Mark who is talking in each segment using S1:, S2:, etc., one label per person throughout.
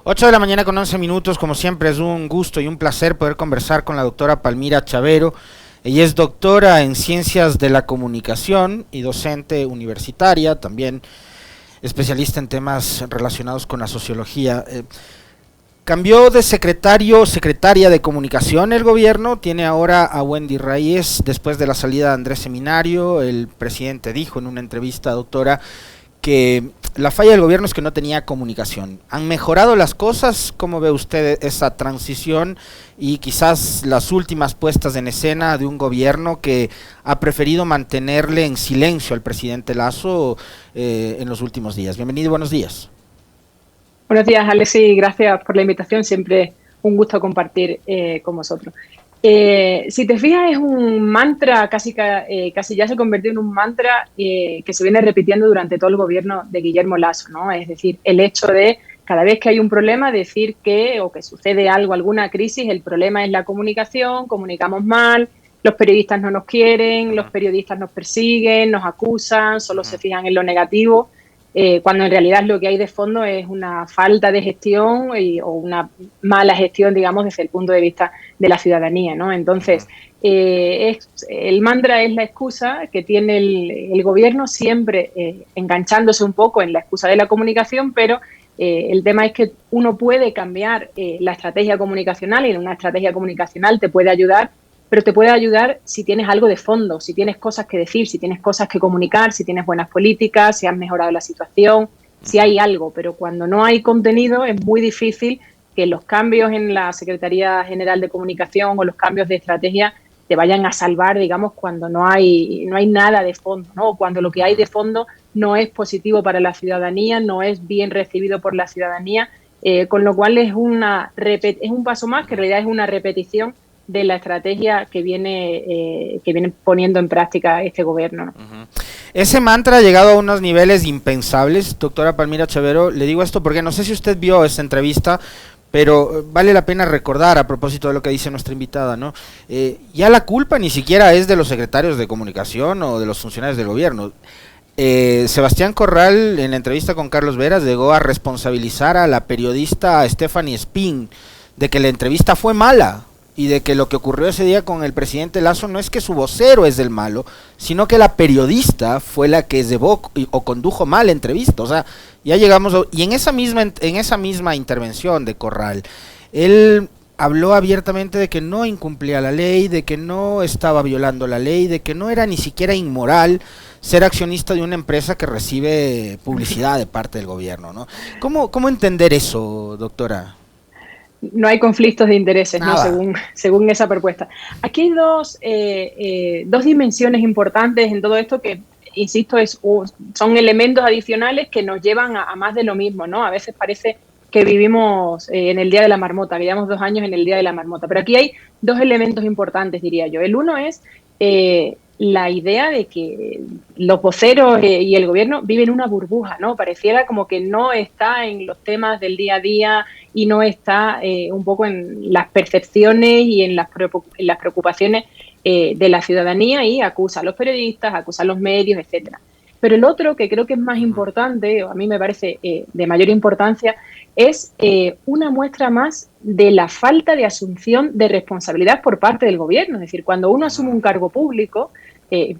S1: 8 de la mañana con 11 minutos, como siempre es un gusto y un placer poder conversar con la doctora Palmira Chavero. Ella es doctora en Ciencias de la Comunicación y docente universitaria, también especialista en temas relacionados con la sociología. Cambió de secretario o secretaria de comunicación el gobierno, tiene ahora a Wendy Reyes después de la salida de Andrés Seminario. El presidente dijo en una entrevista, doctora, que la falla del gobierno es que no tenía comunicación. ¿Han mejorado las cosas? ¿Cómo ve usted esa transición y quizás las últimas puestas en escena de un gobierno que ha preferido mantenerle en silencio al presidente Lasso en los últimos días? Bienvenido y buenos días.
S2: Buenos días, Alex, y gracias por la invitación. Siempre un gusto compartir con vosotros. Si te fijas, es un mantra, casi ya se convirtió en un mantra que se viene repitiendo durante todo el gobierno de Guillermo Lasso, ¿no? Es decir, el hecho de cada vez que hay un problema decir que o que sucede algo, alguna crisis, el problema es la comunicación, comunicamos mal, los periodistas no nos quieren, los periodistas nos persiguen, nos acusan, solo se fijan en lo negativo. Cuando en realidad lo que hay de fondo es una falta de gestión o una mala gestión, digamos, desde el punto de vista de la ciudadanía, ¿no? Entonces, el mantra es la excusa que tiene el gobierno siempre enganchándose un poco en la excusa de la comunicación, pero el tema es que uno puede cambiar la estrategia comunicacional y en una estrategia comunicacional te puede ayudar, pero te puede ayudar si tienes algo de fondo, si tienes cosas que decir, si tienes cosas que comunicar, si tienes buenas políticas, si has mejorado la situación, si hay algo. Pero cuando no hay contenido es muy difícil que los cambios en la Secretaría General de Comunicación o los cambios de estrategia te vayan a salvar, digamos, cuando no hay nada de fondo, ¿no? O cuando lo que hay de fondo no es positivo para la ciudadanía, no es bien recibido por la ciudadanía, con lo cual es un paso más, que en realidad es una repetición de la estrategia que viene poniendo en práctica este gobierno, ¿no?
S1: Ese mantra ha llegado a unos niveles impensables, doctora Palmira Chavero. Le digo esto porque no sé si usted vio esa entrevista, pero vale la pena recordar a propósito de lo que dice nuestra invitada, ¿no? Ya la culpa ni siquiera es de los secretarios de comunicación o de los funcionarios del gobierno. Sebastián Corral, en la entrevista con Carlos Veras, llegó a responsabilizar a la periodista Stephanie Spin de que la entrevista fue mala y de que lo que ocurrió ese día con el presidente Lasso no es que su vocero es el malo, sino que la periodista fue la que llevó o condujo mal la entrevista. O sea, ya llegamos y en esa misma intervención de Corral, él habló abiertamente de que no incumplía la ley, de que no estaba violando la ley, de que no era ni siquiera inmoral ser accionista de una empresa que recibe publicidad de parte del gobierno, ¿no? ¿Cómo entender eso, doctora?
S2: No hay conflictos de intereses, ¿no?
S1: Nada.
S2: Según esa propuesta. Aquí hay dos dimensiones importantes en todo esto que, insisto, son elementos adicionales que nos llevan a más de lo mismo, ¿no? A veces parece que vivimos en el Día de la Marmota, que llevamos 2 años en el Día de la Marmota, pero aquí hay dos elementos importantes, diría yo. El uno es la idea de que los voceros y el gobierno viven una burbuja, ¿no? Pareciera como que no está en los temas del día a día y no está un poco en las percepciones y en las preocupaciones de la ciudadanía y acusa a los periodistas, acusa a los medios, etcétera. Pero el otro, que creo que es más importante, o a mí me parece de mayor importancia, es una muestra más de la falta de asunción de responsabilidad por parte del gobierno. Es decir, cuando uno asume un cargo público,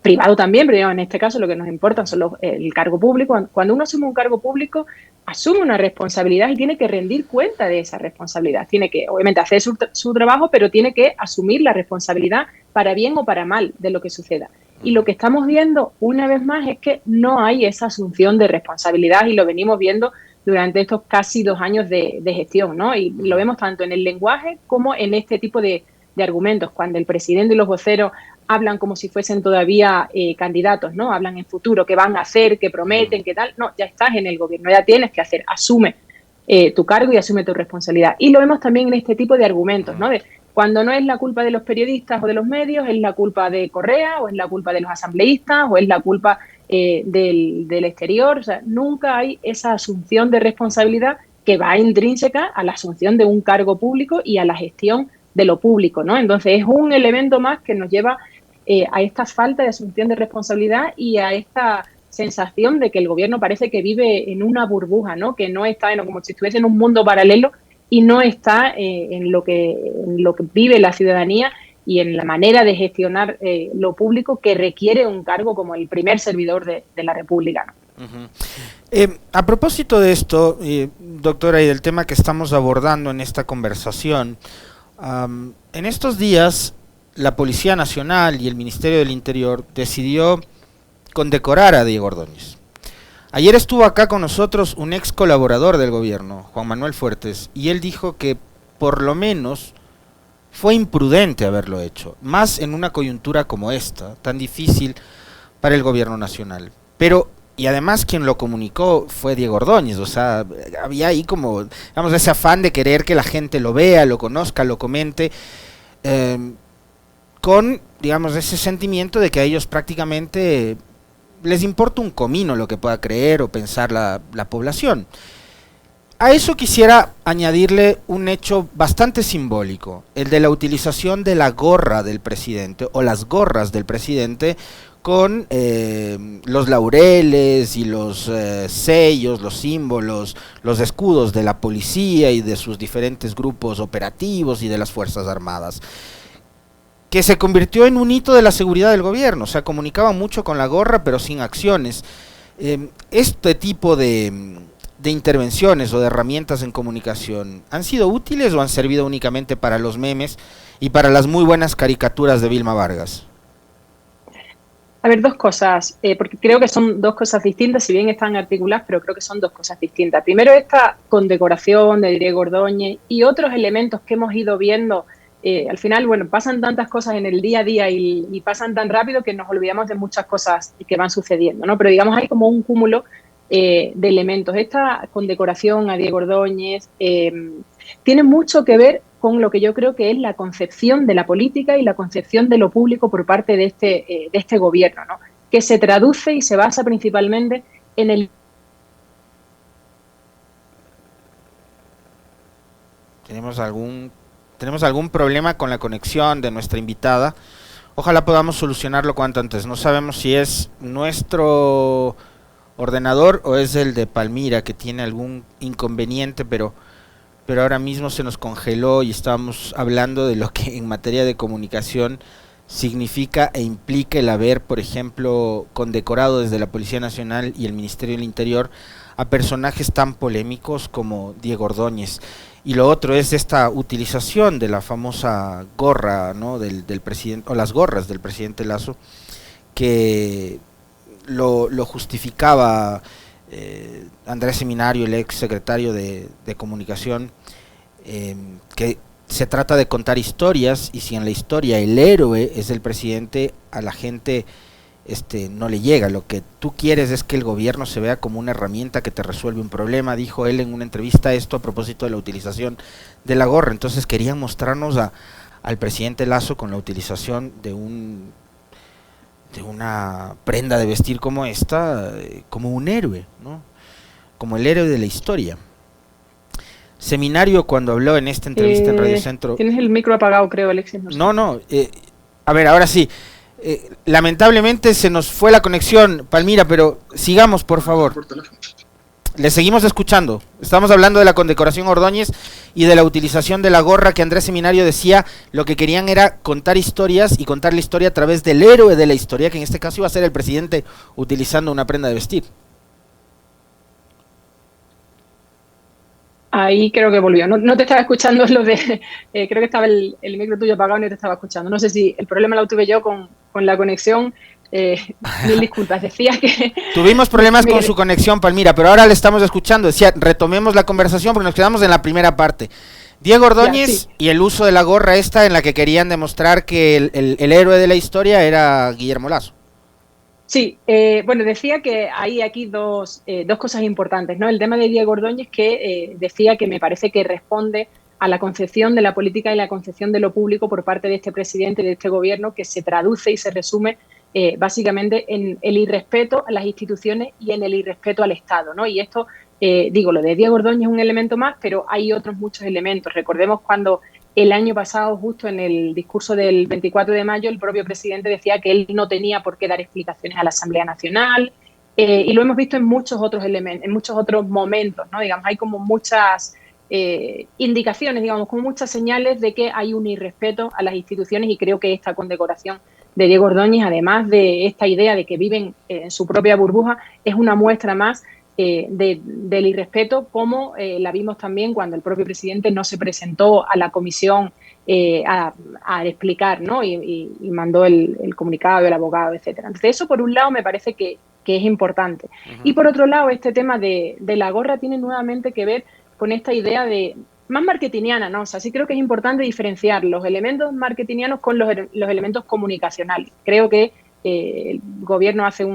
S2: privado también, pero en este caso lo que nos importa son el cargo público. Cuando uno asume un cargo público, asume una responsabilidad y tiene que rendir cuenta de esa responsabilidad. Tiene que, obviamente, hacer su trabajo, pero tiene que asumir la responsabilidad para bien o para mal de lo que suceda. Y lo que estamos viendo una vez más es que no hay esa asunción de responsabilidad y lo venimos viendo durante estos casi 2 años de gestión, ¿no? Y lo vemos tanto en el lenguaje como en este tipo de argumentos. Cuando el presidente y los voceros hablan como si fuesen todavía candidatos, ¿no? Hablan en futuro, qué van a hacer, qué prometen, qué tal. No, ya estás en el gobierno, ya tienes que hacer, asume tu cargo y asume tu responsabilidad. Y lo vemos también en este tipo de argumentos, ¿no? Cuando no es la culpa de los periodistas o de los medios, es la culpa de Correa o es la culpa de los asambleístas o es la culpa del exterior. O sea, nunca hay esa asunción de responsabilidad que va intrínseca a la asunción de un cargo público y a la gestión de lo público, ¿no? Entonces es un elemento más que nos lleva a esta falta de asunción de responsabilidad y a esta sensación de que el gobierno parece que vive en una burbuja, ¿no? Que no está como si estuviese en un mundo paralelo y no está en lo que vive la ciudadanía y en la manera de gestionar lo público que requiere un cargo como el primer servidor de la República, ¿no?
S1: A propósito de esto, doctora, y del tema que estamos abordando en esta conversación, en estos días la Policía Nacional y el Ministerio del Interior decidió condecorar a Diego Ordóñez. Ayer estuvo acá con nosotros un ex colaborador del gobierno, Juan Manuel Fuertes, y él dijo que por lo menos fue imprudente haberlo hecho, más en una coyuntura como esta, tan difícil para el gobierno nacional. Pero, y además quien lo comunicó fue Diego Ordóñez, o sea, había ahí como, digamos, ese afán de querer que la gente lo vea, lo conozca, lo comente, con, digamos, ese sentimiento de que a ellos prácticamente les importa un comino lo que pueda creer o pensar la población. A eso quisiera añadirle un hecho bastante simbólico, el de la utilización de la gorra del presidente o las gorras del presidente con los laureles y los sellos, los símbolos, los escudos de la policía y de sus diferentes grupos operativos y de las Fuerzas Armadas, que se convirtió en un hito de la seguridad del gobierno. O sea, comunicaba mucho con la gorra pero sin acciones. Este tipo de intervenciones o de herramientas en comunicación, ¿han sido útiles o han servido únicamente para los memes y para las muy buenas caricaturas de Vilma Vargas?
S2: A ver, dos cosas, porque creo que son dos cosas distintas, si bien están articuladas, pero creo que son dos cosas distintas. Primero, esta condecoración de Diego Ordóñez y otros elementos que hemos ido viendo. Al final, bueno, pasan tantas cosas en el día a día y pasan tan rápido que nos olvidamos de muchas cosas que van sucediendo, ¿no? Pero digamos, hay como un cúmulo de elementos. Esta condecoración a Diego Ordóñez tiene mucho que ver con lo que yo creo que es la concepción de la política y la concepción de lo público por parte de este gobierno, ¿no? Que se traduce y se basa principalmente en el...
S1: ¿Tenemos algún problema con la conexión de nuestra invitada? Ojalá podamos solucionarlo cuanto antes. No sabemos si es nuestro ordenador o es el de Palmira que tiene algún inconveniente, pero ahora mismo se nos congeló y estábamos hablando de lo que en materia de comunicación significa e implica el haber, por ejemplo, condecorado desde la Policía Nacional y el Ministerio del Interior a personajes tan polémicos como Diego Ordóñez. Y lo otro es esta utilización de la famosa gorra, ¿no?, del presidente, o las gorras del presidente Lasso, que lo justificaba Andrés Seminario, el ex secretario de Comunicación, que se trata de contar historias, y si en la historia el héroe es el presidente, a la gente no le llega. Lo que tú quieres es que el gobierno se vea como una herramienta que te resuelve un problema, dijo él en una entrevista esto a propósito de la utilización de la gorra. Entonces querían mostrarnos al presidente Lasso con la utilización de una prenda de vestir como esta, como un héroe, ¿no?, como el héroe de la historia. Seminario, cuando habló en esta entrevista en Radio Centro...
S2: Tienes el micro apagado, creo, Alexis.
S1: No, a ver, ahora sí. Lamentablemente se nos fue la conexión, Palmira, pero sigamos, por favor. Le seguimos escuchando. Estamos hablando de la condecoración Ordóñez y de la utilización de la gorra, que Andrés Seminario decía lo que querían era contar historias y contar la historia a través del héroe de la historia, que en este caso iba a ser el presidente utilizando una prenda de vestir.
S2: Ahí creo que volvió. No te estaba escuchando creo que estaba el micro tuyo apagado y no te estaba escuchando. No sé si el problema lo tuve yo con la conexión. Mil disculpas. Decía que...
S1: Tuvimos problemas con su conexión, Palmira, pero ahora le estamos escuchando. Decía, retomemos la conversación porque nos quedamos en la primera parte. Diego Ordóñez, sí, y el uso de la gorra esta en la que querían demostrar que el héroe de la historia era Guillermo Lasso.
S2: Sí, bueno, decía que hay aquí dos cosas importantes, ¿no? El tema de Diego Ordóñez, que decía que me parece que responde a la concepción de la política y la concepción de lo público por parte de este presidente y de este gobierno, que se traduce y se resume básicamente en el irrespeto a las instituciones y en el irrespeto al Estado, ¿no? Y esto, digo, lo de Diego Ordóñez es un elemento más, pero hay otros muchos elementos. Recordemos cuando el año pasado, justo en el discurso del 24 de mayo, el propio presidente decía que él no tenía por qué dar explicaciones a la Asamblea Nacional, Y lo hemos visto en muchos otros elementos, en muchos otros momentos, ¿no? Digamos, hay como muchas indicaciones, digamos, como muchas señales de que hay un irrespeto a las instituciones, y creo que esta condecoración de Diego Ordóñez, además de esta idea de que viven en su propia burbuja, es una muestra más del irrespeto, como la vimos también cuando el propio presidente no se presentó a la comisión a explicar, ¿no? Y mandó el comunicado del abogado, etcétera. Entonces, eso por un lado me parece que es importante. Y por otro lado, este tema de la gorra tiene nuevamente que ver con esta idea de más marketingiana, ¿no? O sea, sí creo que es importante diferenciar los elementos marketingianos con los elementos comunicacionales. Creo que el gobierno hace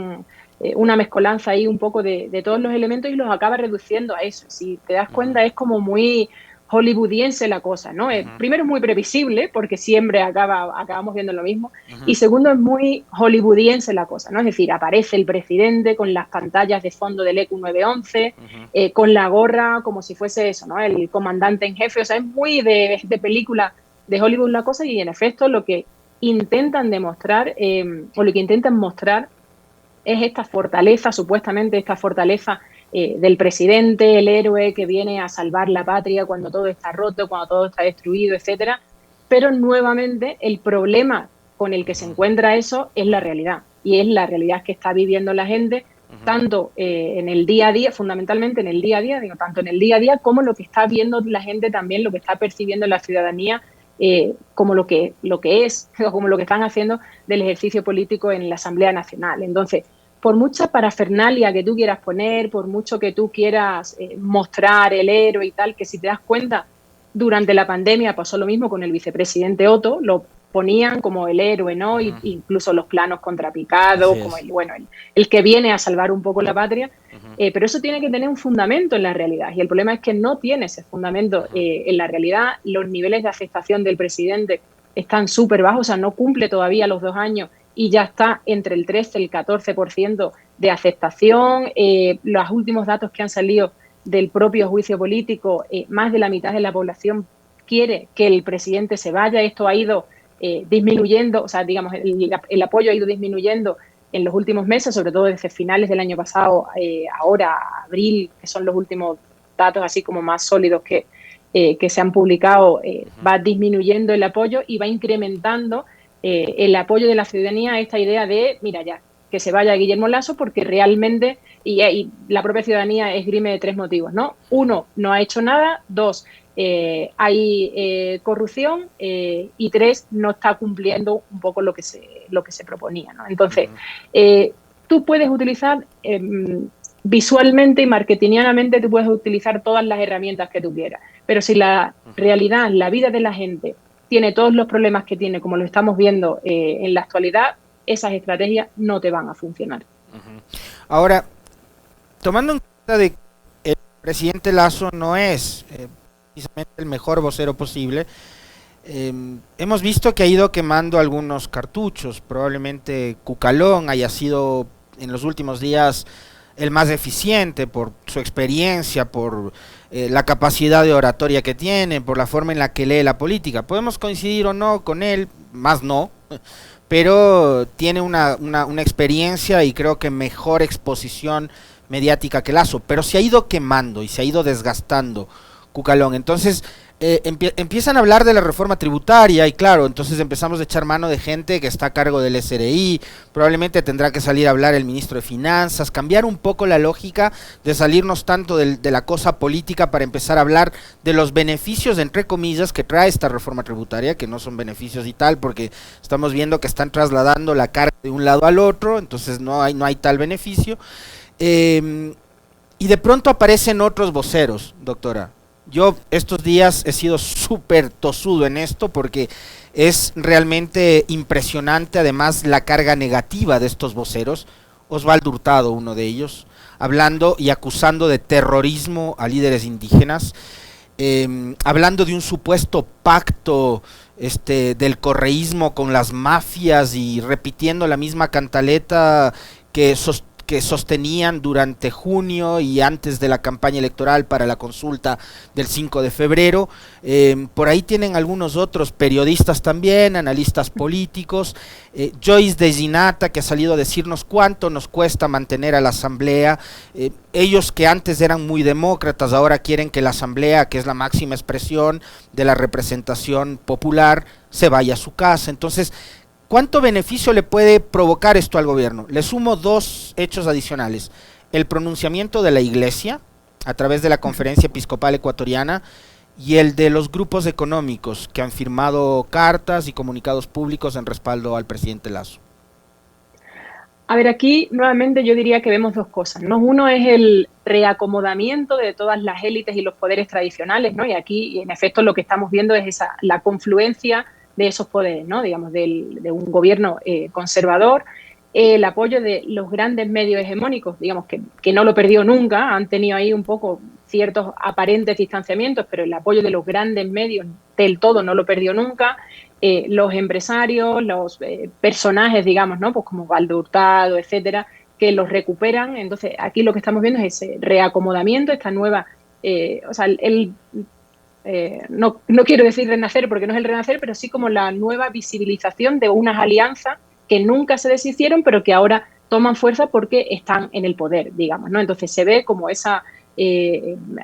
S2: una mezcolanza ahí un poco de todos los elementos y los acaba reduciendo a eso. Si te das cuenta, es como muy hollywoodiense la cosa, ¿no? Primero es muy previsible, porque siempre acabamos viendo lo mismo, y segundo es muy hollywoodiense la cosa, ¿no? Es decir, aparece el presidente con las pantallas de fondo del ECU 911, con la gorra como si fuese eso, ¿no? El comandante en jefe, o sea, es muy de película de Hollywood la cosa, y en efecto lo que intentan demostrar, o lo que intentan mostrar, es esta fortaleza, supuestamente esta fortaleza del presidente, el héroe que viene a salvar la patria cuando todo está roto, cuando todo está destruido, etcétera. Pero nuevamente el problema con el que se encuentra eso es la realidad, y es la realidad que está viviendo la gente, tanto en el día a día, fundamentalmente en el día a día, digo, tanto en el día a día como lo que está viendo la gente también, lo que está percibiendo la ciudadanía, como lo que es, como lo que están haciendo del ejercicio político en la Asamblea Nacional. Entonces, por mucha parafernalia que tú quieras poner, por mucho que tú quieras mostrar el héroe y tal, que si te das cuenta, durante la pandemia pasó lo mismo con el vicepresidente Otto, lo ponían como el héroe, ¿no? Incluso los planos contrapicados, como el que viene a salvar un poco la patria, pero eso tiene que tener un fundamento en la realidad, y el problema es que no tiene ese fundamento en la realidad. Los niveles de aceptación del presidente están súper bajos, o sea, no cumple todavía los 2 años, y ya está entre el 13 y el 14% de aceptación. Los últimos datos que han salido del propio juicio político, más de la mitad de la población quiere que el presidente se vaya. Esto ha ido disminuyendo, o sea, digamos, el apoyo ha ido disminuyendo en los últimos meses, sobre todo desde finales del año pasado, ahora abril, que son los últimos datos así como más sólidos que se han publicado. Va disminuyendo el apoyo y va incrementando el apoyo de la ciudadanía a esta idea de, mira ya, que se vaya Guillermo Lasso, porque realmente, y la propia ciudadanía esgrime de 3 motivos, ¿no? 1, no ha hecho nada; 2, hay corrupción; y 3, no está cumpliendo un poco lo que se proponía, ¿no? Entonces, tú puedes utilizar visualmente y marketingianamente, tú puedes utilizar todas las herramientas que tú quieras, pero si la realidad, la vida de la gente tiene todos los problemas que tiene, como lo estamos viendo en la actualidad, esas estrategias no te van a funcionar.
S1: Ahora, tomando en cuenta de que el presidente Lasso no es precisamente el mejor vocero posible, hemos visto que ha ido quemando algunos cartuchos. Probablemente Cucalón haya sido en los últimos días el más eficiente por su experiencia, por la capacidad de oratoria que tiene, por la forma en la que lee la política. Podemos coincidir o no con él, más no, pero tiene una experiencia y creo que mejor exposición mediática que Lasso, pero se ha ido quemando y se ha ido desgastando Cucalón. Entonces empiezan a hablar de la reforma tributaria y claro, entonces empezamos a echar mano de gente que está a cargo del SRI. Probablemente tendrá que salir a hablar el ministro de Finanzas, cambiar un poco la lógica de salirnos tanto de la cosa política para empezar a hablar de los beneficios, entre comillas, que trae esta reforma tributaria, que no son beneficios y tal, porque estamos viendo que están trasladando la carga de un lado al otro, entonces no hay tal beneficio. Y de pronto aparecen otros voceros, doctora. Yo estos días he sido súper tosudo en esto porque es realmente impresionante, además, la carga negativa de estos voceros. Osvaldo Hurtado, uno de ellos, hablando y acusando de terrorismo a líderes indígenas, hablando de un supuesto pacto del correísmo con las mafias y repitiendo la misma cantaleta que que sostenían durante junio y antes de la campaña electoral para la consulta del 5 de febrero. Por ahí tienen algunos otros periodistas también, analistas políticos. Joyce de Ginata, que ha salido a decirnos cuánto nos cuesta mantener a la Asamblea. Ellos que antes eran muy demócratas, ahora quieren que la Asamblea, que es la máxima expresión de la representación popular, se vaya a su casa. Entonces, ¿cuánto beneficio le puede provocar esto al gobierno? Le sumo dos hechos adicionales. El pronunciamiento de la Iglesia, a través de la Conferencia Episcopal Ecuatoriana, y el de los grupos económicos que han firmado cartas y comunicados públicos en respaldo al presidente Lasso.
S2: A ver, aquí nuevamente yo diría que vemos dos cosas, ¿no? Uno es el reacomodamiento de todas las élites y los poderes tradicionales, ¿no? Y aquí, en efecto, lo que estamos viendo es la confluencia de esos poderes, ¿no? Digamos, de un gobierno conservador, el apoyo de los grandes medios hegemónicos, digamos, que no lo perdió nunca, han tenido ahí un poco ciertos aparentes distanciamientos, pero el apoyo de los grandes medios del todo no lo perdió nunca. Los empresarios, los personajes, digamos, ¿no? Pues como Baldo Hurtado, etcétera, que los recuperan. Entonces, aquí lo que estamos viendo es ese reacomodamiento, esta nueva, no quiero decir renacer porque no es el renacer, pero sí como la nueva visibilización de unas alianzas que nunca se deshicieron, pero que ahora toman fuerza porque están en el poder, digamos, ¿no? Entonces se ve como esa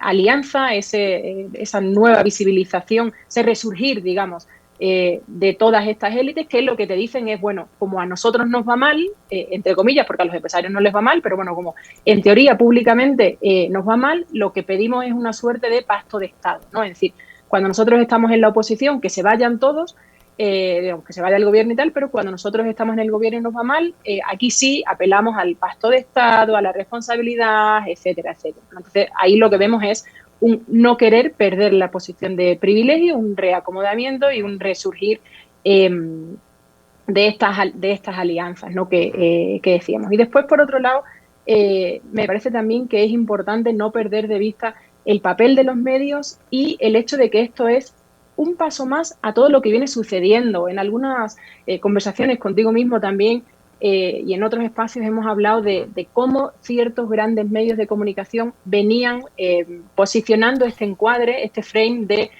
S2: alianza, esa nueva visibilización, ese resurgir, digamos, de todas estas élites, que lo que te dicen es, bueno, como a nosotros nos va mal, entre comillas, porque a los empresarios no les va mal, pero bueno, como en teoría públicamente nos va mal, lo que pedimos es una suerte de pacto de Estado, ¿no? Es decir, cuando nosotros estamos en la oposición, que se vayan todos, digamos, que se vaya el gobierno y tal, pero cuando nosotros estamos en el gobierno y nos va mal, aquí sí apelamos al pacto de Estado, a la responsabilidad, etcétera, etcétera. Entonces, ahí lo que vemos es un no querer perder la posición de privilegio, un reacomodamiento y un resurgir de estas alianzas, ¿no? que decíamos. Y después, por otro lado, me parece también que es importante no perder de vista el papel de los medios y el hecho de que esto es un paso más a todo lo que viene sucediendo. En algunas conversaciones contigo mismo también y en otros espacios hemos hablado de cómo ciertos grandes medios de comunicación venían posicionando este encuadre, este frame de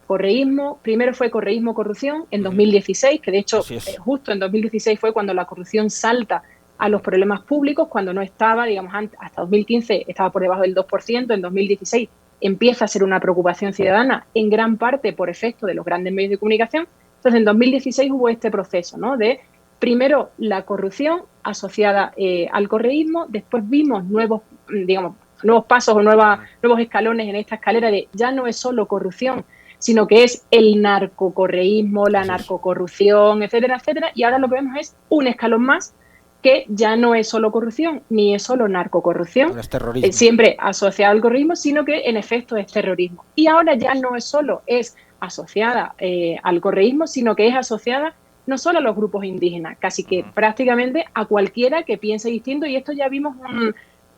S2: correísmo. Primero fue correísmo-corrupción en 2016, que de hecho justo en 2016 fue cuando la corrupción salta a los problemas públicos, cuando no estaba, digamos, hasta 2015 estaba por debajo del 2%, en 2016 empieza a ser una preocupación ciudadana, en gran parte por efecto de los grandes medios de comunicación. Entonces, en 2016 hubo este proceso, ¿no? De, primero, la corrupción asociada al correísmo, después vimos nuevos pasos o nuevos escalones en esta escalera de ya no es solo corrupción, sino que es el narcocorreísmo, la narcocorrupción, etcétera, etcétera, y ahora lo que vemos es un escalón más, que ya no es solo corrupción, ni es solo narcocorrupción, siempre asociada al correísmo, sino que en efecto es terrorismo. Y ahora ya no es solo asociada al correísmo, sino que es asociada no solo a los grupos indígenas, casi que prácticamente a cualquiera que piense distinto, y esto ya vimos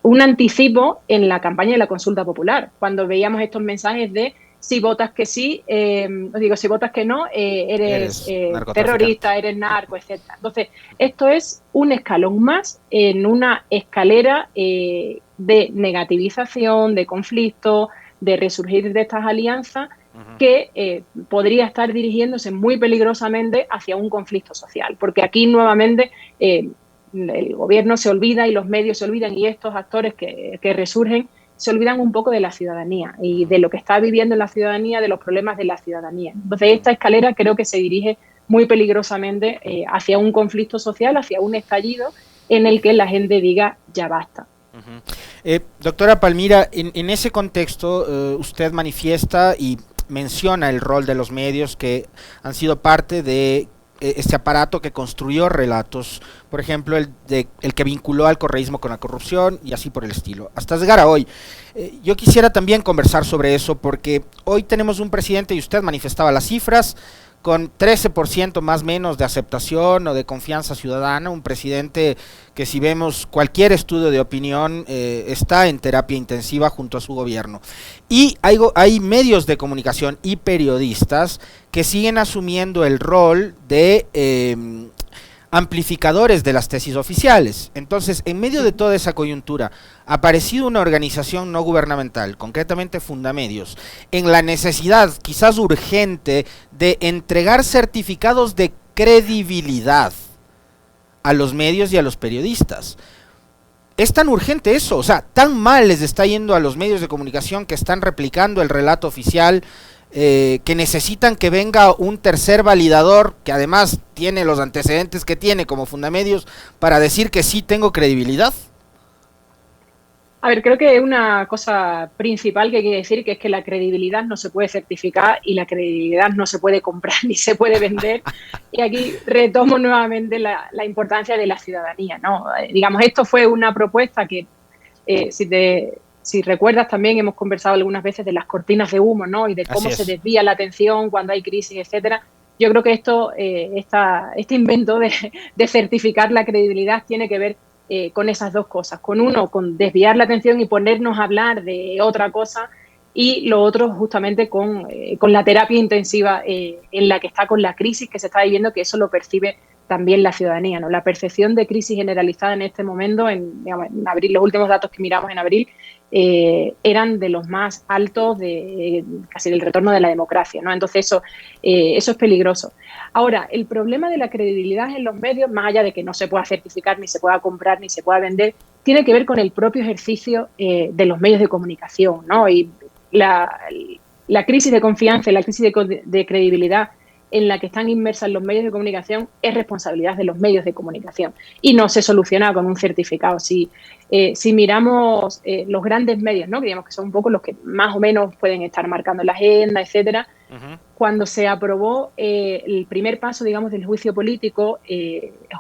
S2: un anticipo en la campaña de la consulta popular, cuando veíamos estos mensajes de si votas que sí, si votas que no, eres terrorista, eres narco, etc. Entonces, esto es un escalón más en una escalera de negativización, de conflicto, de resurgir de estas alianzas que podría estar dirigiéndose muy peligrosamente hacia un conflicto social. Porque aquí nuevamente el gobierno se olvida y los medios se olvidan y estos actores que resurgen se olvidan un poco de la ciudadanía y de lo que está viviendo la ciudadanía, de los problemas de la ciudadanía. Entonces, esta escalera creo que se dirige muy peligrosamente hacia un conflicto social, hacia un estallido en el que la gente diga ya basta.
S1: Doctora Palmira, en ese contexto usted manifiesta y menciona el rol de los medios que han sido parte de este aparato que construyó relatos, por ejemplo el que vinculó al correísmo con la corrupción y así por el estilo, hasta llegar a hoy. Yo quisiera también conversar sobre eso porque hoy tenemos un presidente, y usted manifestaba las cifras, con 13% más o menos de aceptación o de confianza ciudadana, un presidente que, si vemos cualquier estudio de opinión, está en terapia intensiva junto a su gobierno. Y hay medios de comunicación y periodistas que siguen asumiendo el rol de amplificadores de las tesis oficiales. Entonces, en medio de toda esa coyuntura, ha aparecido una organización no gubernamental, concretamente Fundamedios, en la necesidad, quizás urgente, de entregar certificados de credibilidad a los medios y a los periodistas. Es tan urgente eso, o sea, tan mal les está yendo a los medios de comunicación que están replicando el relato oficial, que necesitan que venga un tercer validador, que además tiene los antecedentes que tiene como Fundamedios, para decir que sí tengo credibilidad.
S2: A ver, creo que una cosa principal que hay que decir que es que la credibilidad no se puede certificar y la credibilidad no se puede comprar ni se puede vender. Y aquí retomo nuevamente la importancia de la ciudadanía, ¿no? Digamos, esto fue una propuesta que, si recuerdas, también hemos conversado algunas veces de las cortinas de humo, ¿no? Y de cómo se desvía la atención cuando hay crisis, etcétera. Yo creo que este invento de certificar la credibilidad tiene que ver con esas dos cosas. Con desviar la atención y ponernos a hablar de otra cosa, y lo otro justamente con la terapia intensiva en la que está, con la crisis que se está viviendo, que eso lo percibe también la ciudadanía, ¿no? La percepción de crisis generalizada en este momento, en abril, los últimos datos que miramos en abril, eran de los más altos de casi del retorno de la democracia, ¿no? Entonces eso es peligroso. Ahora, el problema de la credibilidad en los medios, más allá de que no se pueda certificar, ni se pueda comprar, ni se pueda vender, tiene que ver con el propio ejercicio de los medios de comunicación, ¿no? Y la crisis de confianza y la crisis de credibilidad en la que están inmersas los medios de comunicación es responsabilidad de los medios de comunicación y no se soluciona con un certificado. Si miramos los grandes medios, ¿no? Que digamos que son un poco los que más o menos pueden estar marcando la agenda, etcétera, cuando se aprobó el primer paso, digamos, del juicio político,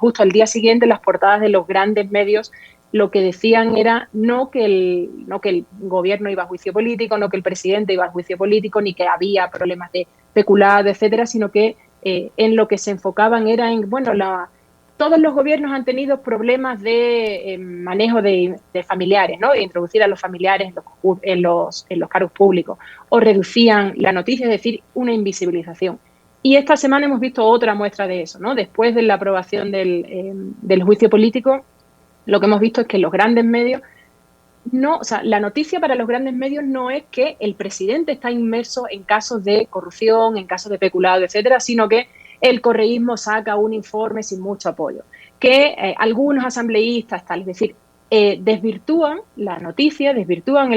S2: justo al día siguiente las portadas de los grandes medios lo que decían era no que el gobierno iba a juicio político, no que el presidente iba a juicio político, ni que había problemas de peculado, etcétera, sino que en lo que se enfocaban era en, bueno, todos los gobiernos han tenido problemas de manejo de familiares, ¿no? De introducir a los familiares en los cargos públicos, o reducían la noticia, es decir, una invisibilización. Y esta semana hemos visto otra muestra de eso, ¿no? Después de la aprobación del juicio político, lo que hemos visto es que los grandes medios la noticia para los grandes medios no es que el presidente está inmerso en casos de corrupción, en casos de peculado, etcétera, sino que el correísmo saca un informe sin mucho apoyo, que algunos asambleístas, es decir, desvirtúan la noticia, desvirtúan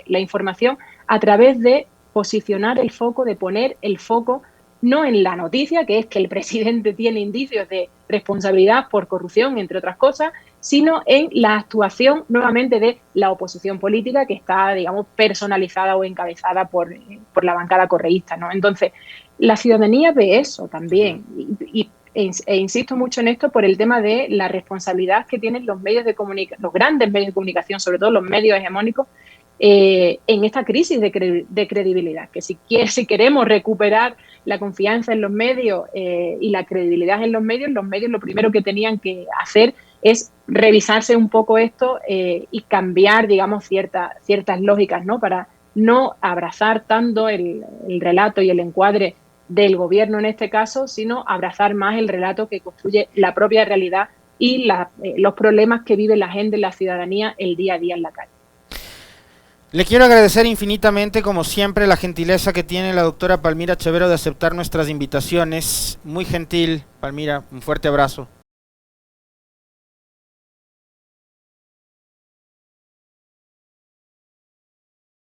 S2: la información a través de posicionar el foco, de poner el foco no en la noticia, que es que el presidente tiene indicios de responsabilidad por corrupción, entre otras cosas, sino en la actuación nuevamente de la oposición política que está, digamos, personalizada o encabezada por la bancada correísta, ¿no? Entonces, la ciudadanía ve eso también e insisto mucho en esto por el tema de la responsabilidad que tienen los medios de comunicación, los grandes medios de comunicación, sobre todo los medios hegemónicos, en esta crisis de credibilidad, que si queremos recuperar la confianza en los medios y la credibilidad en los medios lo primero que tenían que hacer es revisarse un poco esto y cambiar, digamos, ciertas lógicas, ¿no? Para no abrazar tanto el relato y el encuadre del gobierno en este caso, sino abrazar más el relato que construye la propia realidad y los problemas que vive la gente, la ciudadanía, el día a día en la calle.
S1: Le quiero agradecer infinitamente, como siempre, la gentileza que tiene la doctora Palmira Chavero de aceptar nuestras invitaciones. Muy gentil, Palmira, un fuerte abrazo.